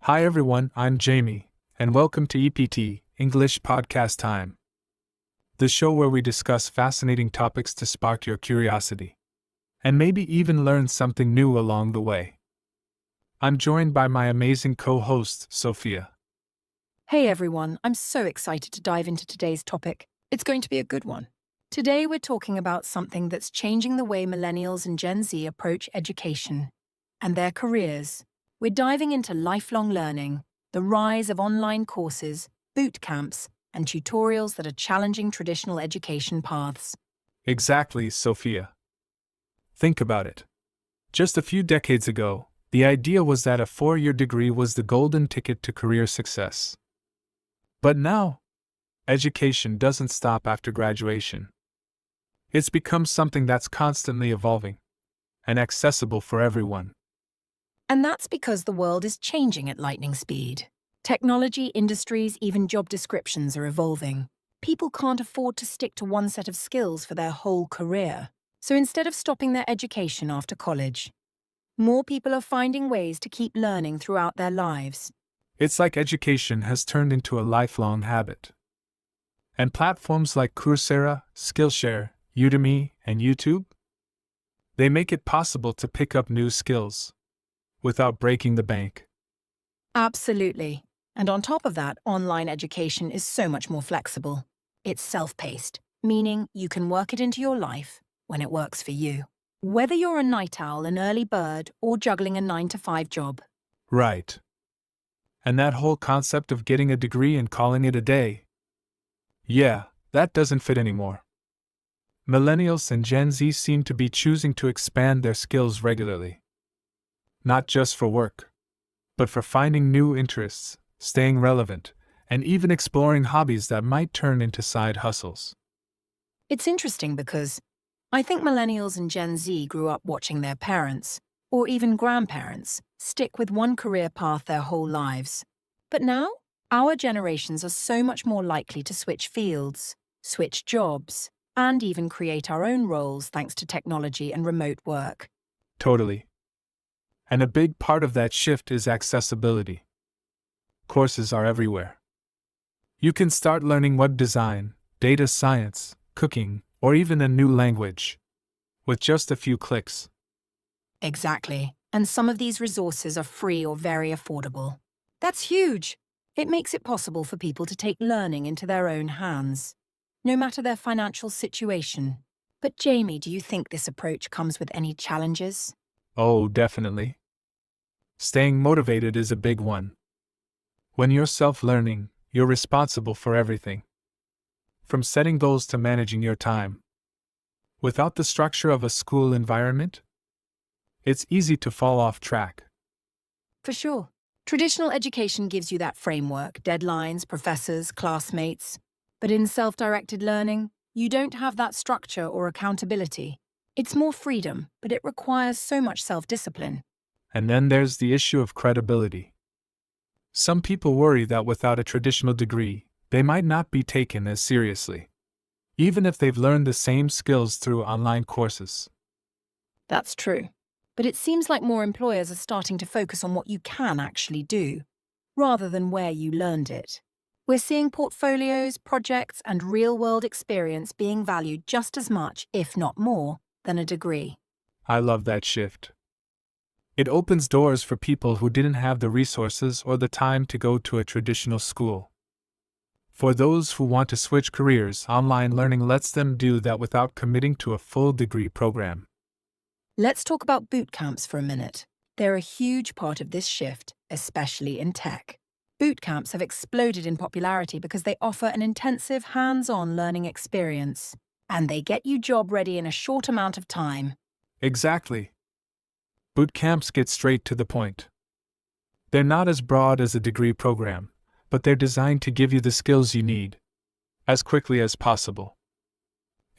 Hi everyone, I'm Jamie, and welcome to EPT, English Podcast Time, the show where we discuss fascinating topics to spark your curiosity, and maybe even learn something new along the way. I'm joined by my amazing co-host, Sophia. Hey everyone, I'm so excited to dive into today's topic. It's going to be a good one. Today we're talking about something that's changing the way Millennials and Gen Z approach education and their careers. We're diving into lifelong learning, the rise of online courses, boot camps, and tutorials that are challenging traditional education paths. Exactly, Sophia. Think about it. Just a few decades ago, the idea was that a 4-year degree was the golden ticket to career success. But now, education doesn't stop after graduation. It's become something that's constantly evolving and accessible for everyone. And that's because the world is changing at lightning speed. Technology, industries, even job descriptions are evolving. People can't afford to stick to one set of skills for their whole career. So instead of stopping their education after college, more people are finding ways to keep learning throughout their lives. It's like education has turned into a lifelong habit. And platforms like Coursera, Skillshare, Udemy, and YouTube? They make it possible to pick up new skills without breaking the bank. Absolutely. And on top of that, online education is so much more flexible. It's self-paced, meaning you can work it into your life when it works for you. Whether you're a night owl, an early bird, or juggling a 9-to-5 job. Right. And that whole concept of getting a degree and calling it a day, yeah, that doesn't fit anymore. Millennials and Gen Z seem to be choosing to expand their skills regularly. Not just for work, but for finding new interests, staying relevant, and even exploring hobbies that might turn into side hustles. It's interesting because I think Millennials and Gen Z grew up watching their parents, or even grandparents, stick with one career path their whole lives. But now, our generations are so much more likely to switch fields, switch jobs, and even create our own roles thanks to technology and remote work. Totally. And a big part of that shift is accessibility. Courses are everywhere. You can start learning web design, data science, cooking, or even a new language with just a few clicks. Exactly. And some of these resources are free or very affordable. That's huge. It makes it possible for people to take learning into their own hands, no matter their financial situation. But Jamie, do you think this approach comes with any challenges? Oh, definitely. Staying motivated is a big one. When you're self-learning, you're responsible for everything, from setting goals to managing your time. Without the structure of a school environment, it's easy to fall off track. For sure. Traditional education gives you that framework, deadlines, professors, classmates. But in self-directed learning, you don't have that structure or accountability. It's more freedom, but it requires so much self-discipline. And then there's the issue of credibility. Some people worry that without a traditional degree, they might not be taken as seriously, even if they've learned the same skills through online courses. That's true. But it seems like more employers are starting to focus on what you can actually do, rather than where you learned it. We're seeing portfolios, projects, and real-world experience being valued just as much, if not more, than a degree. I love that shift. It opens doors for people who didn't have the resources or the time to go to a traditional school. For those who want to switch careers, online learning lets them do that without committing to a full degree program. Let's talk about boot camps for a minute. They're a huge part of this shift, especially in tech. Boot camps have exploded in popularity because they offer an intensive, hands-on learning experience, and they get you job-ready in a short amount of time. Exactly. Boot camps get straight to the point. They're not as broad as a degree program, but they're designed to give you the skills you need as quickly as possible.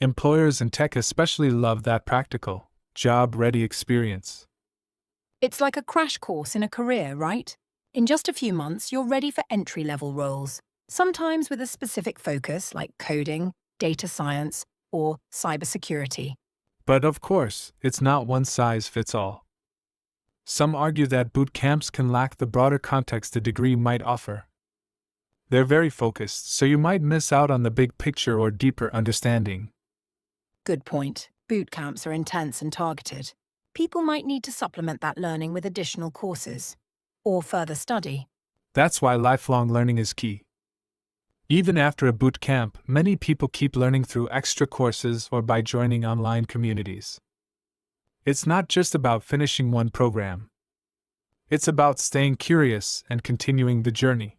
Employers in tech especially love that practical, job-ready experience. It's like a crash course in a career, right? In just a few months, you're ready for entry-level roles, sometimes with a specific focus like coding, data science, or cybersecurity. But of course, it's not one size fits all. Some argue that boot camps can lack the broader context a degree might offer. They're very focused, so you might miss out on the big picture or deeper understanding. Good point. Boot camps are intense and targeted. People might need to supplement that learning with additional courses or further study. That's why lifelong learning is key. Even after a boot camp, many people keep learning through extra courses or by joining online communities. It's not just about finishing one program. It's about staying curious and continuing the journey.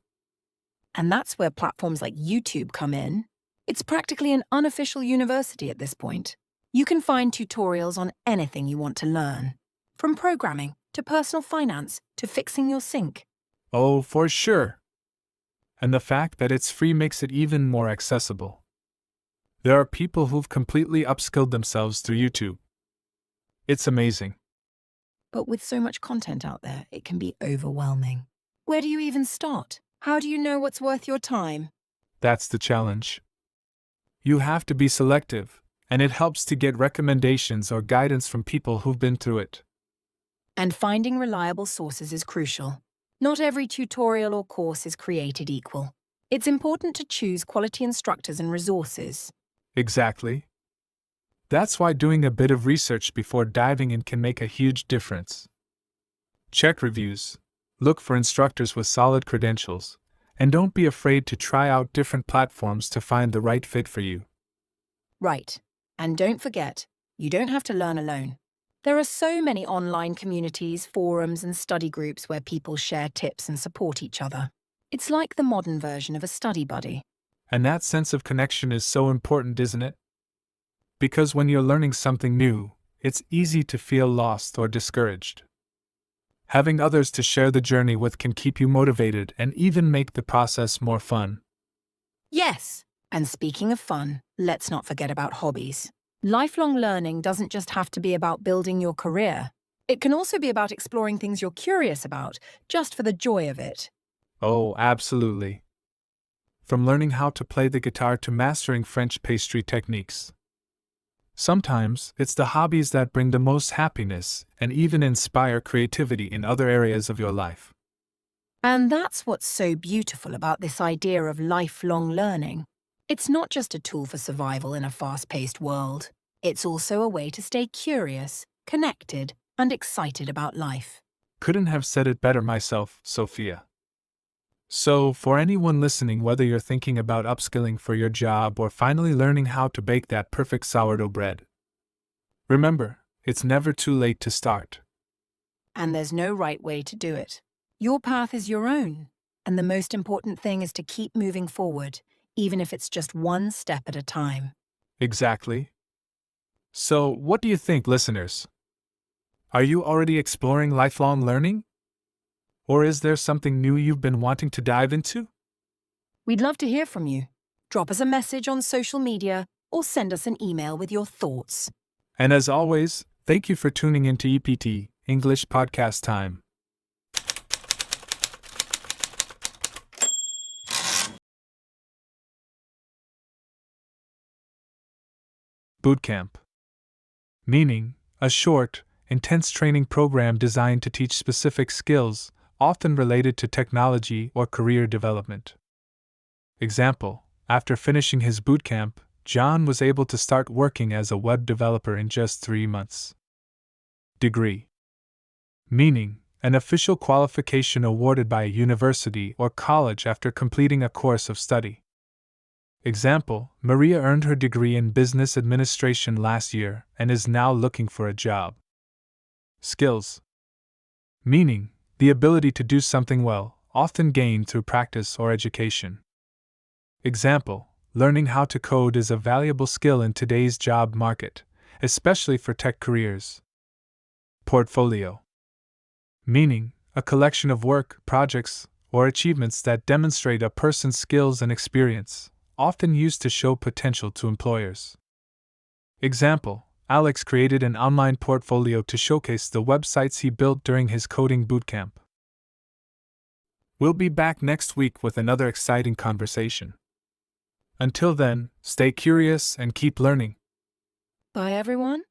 And that's where platforms like YouTube come in. It's practically an unofficial university at this point. You can find tutorials on anything you want to learn, from programming to personal finance to fixing your sink. Oh, for sure. And the fact that it's free makes it even more accessible. There are people who've completely upskilled themselves through YouTube. It's amazing. But with so much content out there, it can be overwhelming. Where do you even start? How do you know what's worth your time? That's the challenge. You have to be selective, and it helps to get recommendations or guidance from people who've been through it. And finding reliable sources is crucial. Not every tutorial or course is created equal. It's important to choose quality instructors and resources. Exactly. That's why doing a bit of research before diving in can make a huge difference. Check reviews, look for instructors with solid credentials, and don't be afraid to try out different platforms to find the right fit for you. Right. And don't forget, you don't have to learn alone. There are so many online communities, forums, and study groups where people share tips and support each other. It's like the modern version of a study buddy. And that sense of connection is so important, isn't it? Because when you're learning something new, it's easy to feel lost or discouraged. Having others to share the journey with can keep you motivated and even make the process more fun. Yes. And speaking of fun, let's not forget about hobbies. Lifelong learning doesn't just have to be about building your career. It can also be about exploring things you're curious about, just for the joy of it. Oh, absolutely. From learning how to play the guitar to mastering French pastry techniques. Sometimes, it's the hobbies that bring the most happiness and even inspire creativity in other areas of your life. And that's what's so beautiful about this idea of lifelong learning. It's not just a tool for survival in a fast-paced world. It's also a way to stay curious, connected, and excited about life. Couldn't have said it better myself, Sophia. So, for anyone listening, whether you're thinking about upskilling for your job or finally learning how to bake that perfect sourdough bread, remember, it's never too late to start. And there's no right way to do it. Your path is your own, and the most important thing is to keep moving forward, even if it's just one step at a time. Exactly. So, what do you think, listeners? Are you already exploring lifelong learning? Or is there something new you've been wanting to dive into? We'd love to hear from you. Drop us a message on social media or send us an email with your thoughts. And as always, thank you for tuning into EPT, English Podcast Time. Bootcamp. Meaning, a short, intense training program designed to teach specific skills, often related to technology or career development. Example: after finishing his bootcamp, John was able to start working as a web developer in just 3 months. Degree. Meaning, an official qualification awarded by a university or college after completing a course of study. Example: Maria earned her degree in business administration last year and is now looking for a job. Skills. Meaning, the ability to do something well, often gained through practice or education. Example: learning how to code is a valuable skill in today's job market, especially for tech careers. Portfolio. Meaning, a collection of work, projects, or achievements that demonstrate a person's skills and experience, often used to show potential to employers. Example: Alex created an online portfolio to showcase the websites he built during his coding bootcamp. We'll be back next week with another exciting conversation. Until then, stay curious and keep learning. Bye, everyone.